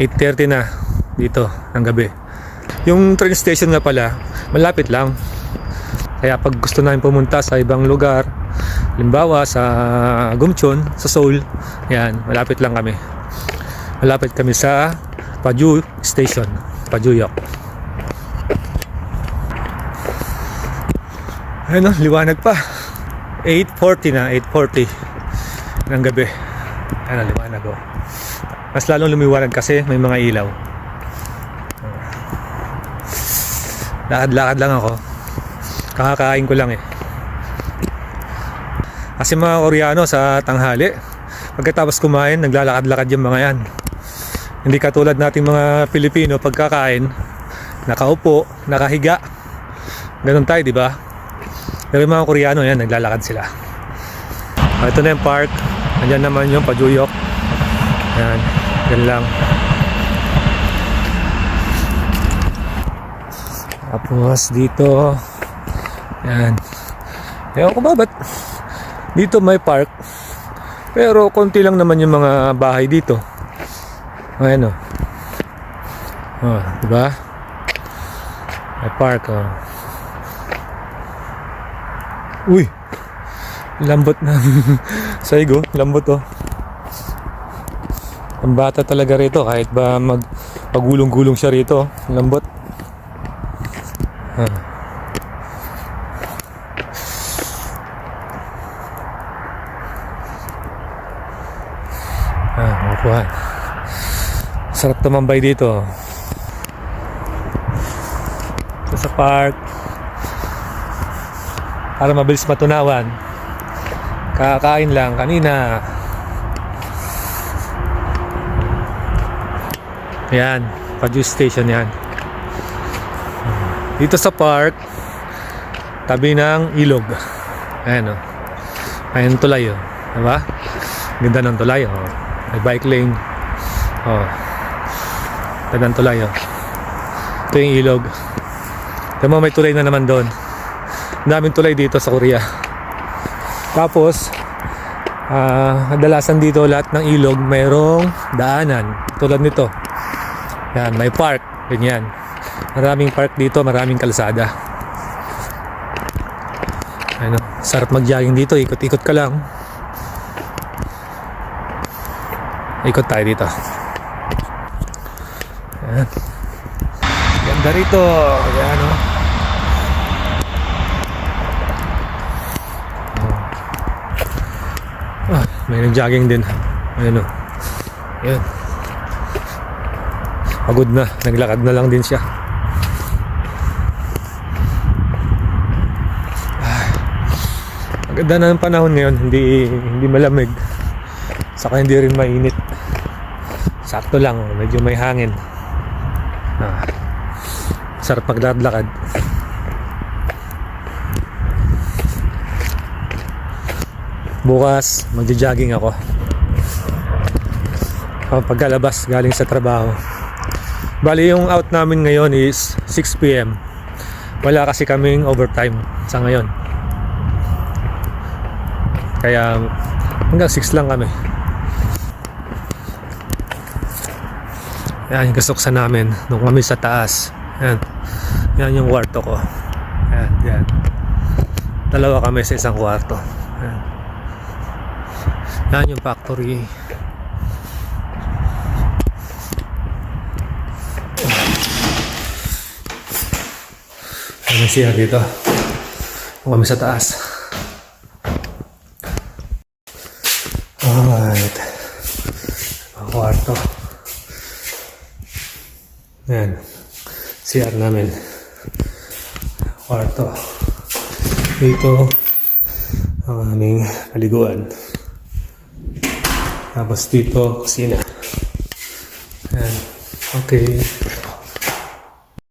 8:30 na dito ng gabi. Yung train station nga pala, malapit lang. Kaya pag gusto namin pumunta sa ibang lugar, halimbawa sa Gumchon, sa Seoul, yan, malapit lang kami. Malapit kami sa Paju Station, Pajuyok. Ayun o, liwanag pa. 8:40 na, 8:40 ng gabi. Ayun o, liwanag o. Mas lalong lumiwanag kasi may mga ilaw. Lakad-lakad lang ako. Kakakain ko lang eh. Kasi mga Koreano sa tanghali, pagkatapos kumain, naglalakad-lakad yung mga yan. Hindi katulad nating mga Pilipino pagkakain, nakaupo, nakahiga. Ganun tayo, di ba? Pero yung mga Koreano yan, naglalakad sila. Ito na yung park. Andyan naman yung Pajuyok. Yan, yan lang. Tapos dito, yan. Ewan ko ba ba't dito may park, pero konti lang naman yung mga bahay dito. Ayan o. Oh, diba? May park o. Uy, lambot na. Saigo, lambot o. Ang bata talaga rito, kahit ba pagulong-gulong siya rito, lambot. Upuan. Sarap tumambay dito. Ito sa park. Para mabilis matunawan. Kakain lang kanina. Yan, Paju Station yan. Dito sa park, tabi ng ilog. Ayan o. Ayan tulay o. Diba? Ganda ng tulay o. May bike lane. O. Ganda ng tulay o. Ito yung ilog. Diba may tulay na naman doon. Daming tulay dito sa Korea. Tapos, kadalasan dito lahat ng ilog mayroong daanan. Tulad nito. Yan, may park. Ganyan. Maraming park dito, maraming kalsada. Ano, sarap mag-jogging dito, ikot-ikot ka lang. Ikot tayo dito. Ayan. Ganda rito. Ayan o. May nag-jogging din. Ayan o. Ayan. Pagod na, naglakad na lang din siya. Ang ganda na ng panahon ngayon, hindi malamig. Saka hindi rin mainit. Sakto lang, medyo may hangin. Sarap maglalakad. Bukas, magja-jogging ako. Pagkalabas galing sa trabaho. Bali yung out namin ngayon is 6 PM. Wala kasi kaming overtime sa ngayon. Kaya hanggang 6 lang kami. Yan yung kasuksan namin nung kami sa taas. Yan. Yan yung kwarto ko. Yan, yan. Dalawa kami sa isang kwarto. Yan. Yan yung factory. Ano siya dito? Kung kami sa taas. Alright. Ang kwarto. Yan. CR namin. Kwarto. Dito ang aming paliguan. Tapos dito, kusina. Yan. Okay.